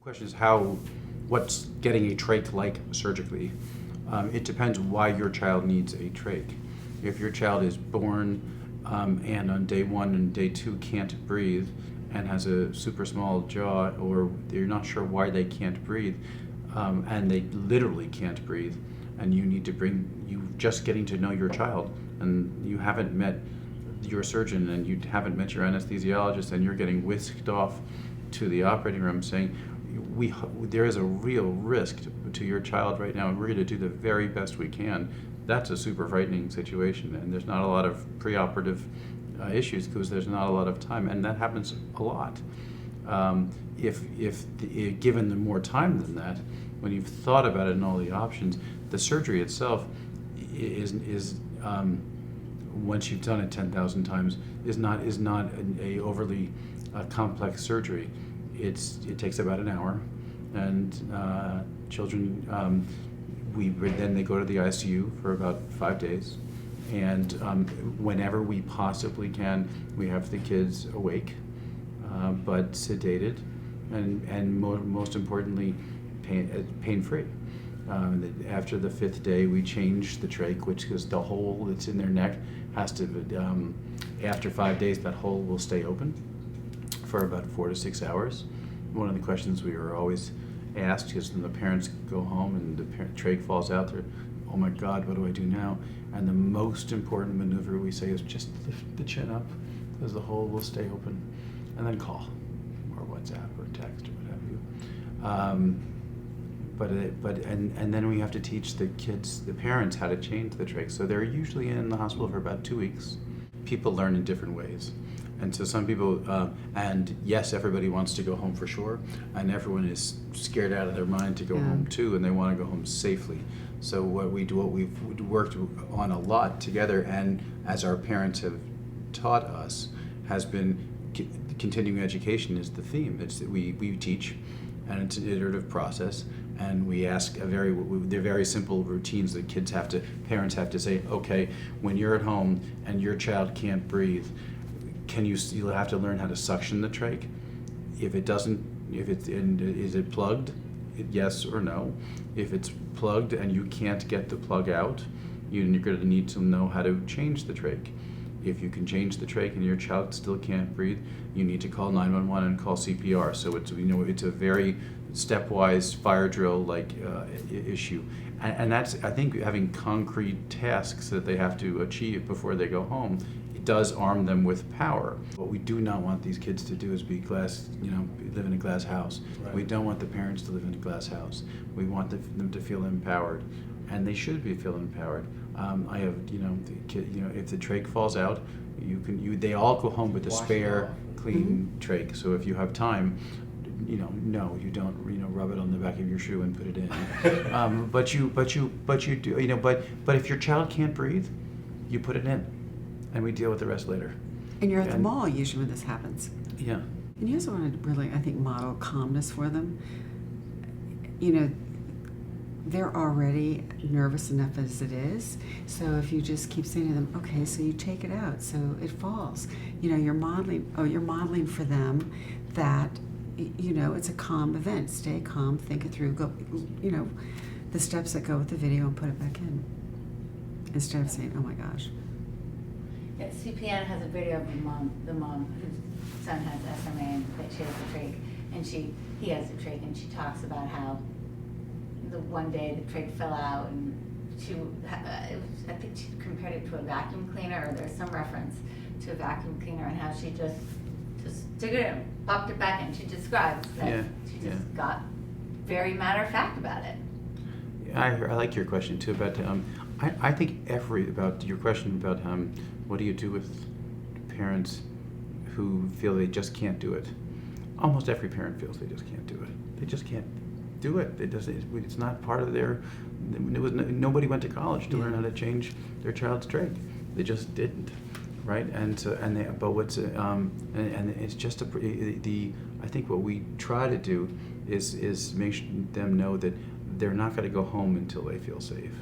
question is what's getting a trach like surgically? It depends why your child needs a trach. If your child is born and on day 1 and day 2 can't breathe and has a super small jaw, or you're not sure why they can't breathe, and they literally can't breathe, and you just getting to know your child, and you haven't met your surgeon and you haven't met your anesthesiologist, and you're getting whisked off to the operating room saying, there is a real risk to your child right now, and we're going to do the very best we can. That's a super frightening situation, and there's not a lot of preoperative issues because there's not a lot of time, and that happens a lot. Given the more time than that, when you've thought about it and all the options, the surgery itself is once you've done it 10,000 times, is not a overly complex surgery. It takes about an hour, and children, then they go to the ICU for about 5 days, and whenever we possibly can, we have the kids awake, but sedated, and most importantly, pain-free. After the 5th day, we change the trach, which is the hole that's in their neck has to, after 5 days, that hole will stay open for about 4 to 6 hours. One of the questions we were always asked is when the parents go home and the trach falls out, they're, oh my God, what do I do now? And the most important maneuver we say is just lift the chin up because the hole will stay open, and then call or WhatsApp or text or what have you. And then we have to teach the parents how to change the trach. So they're usually in the hospital for about 2 weeks. People learn in different ways. And so some people, and yes, everybody wants to go home for sure, and everyone is scared out of their mind to go home too, and they want to go home safely. So what we've worked on a lot together, and as our parents have taught us, has been continuing education is the theme. It's that we teach, and it's an iterative process, and we ask they're very simple routines that parents have to say, okay, when you're at home and your child can't breathe, you'll have to learn how to suction the trach. Is it plugged? Yes or no. If it's plugged and you can't get the plug out, you're going to need to know how to change the trach. If you can change the trach and your child still can't breathe, you need to call 911 and call CPR. So it's a very stepwise fire drill like issue, and that's, I think, having concrete tasks that they have to achieve before they go home. It does arm them with power. What we do not want these kids to do is live in a glass house. Right. We don't want the parents to live in a glass house. We want them to feel empowered, and they should feel empowered. I have, if the trach falls out, they all go home with a spare, clean trach. So if you have time, no, you don't, rub it on the back of your shoe and put it in. But you do, but if your child can't breathe, you put it in, and we deal with the rest later. And you're at the mall usually when this happens. Yeah. And you also want to really, I think, model calmness for them. They're already nervous enough as it is. So if you just keep saying to them, okay, so you take it out, so it falls. You're modeling for them that, it's a calm event. Stay calm, think it through, go, the steps that go with the video and put it back in. Instead of saying, oh my gosh. Yeah, CPN has a video of the mom whose son has SMA and that she has a trach, and he has a trach, and she talks about how the one day the trach fell out, and I think she compared it to a vacuum cleaner, or there's some reference to a vacuum cleaner, and how she just took it and popped it back in. She describes that she just got very matter of fact about it. I like your question too about I think about your question about what do you do with parents who feel they just can't do it. Almost every parent feels they just can't do it. They just can't do it. It's not part of their. Nobody went to college to learn how to change their child's trach. They just didn't, right? And so but what's and it's just I think what we try to do is make them know that they're not going to go home until they feel safe.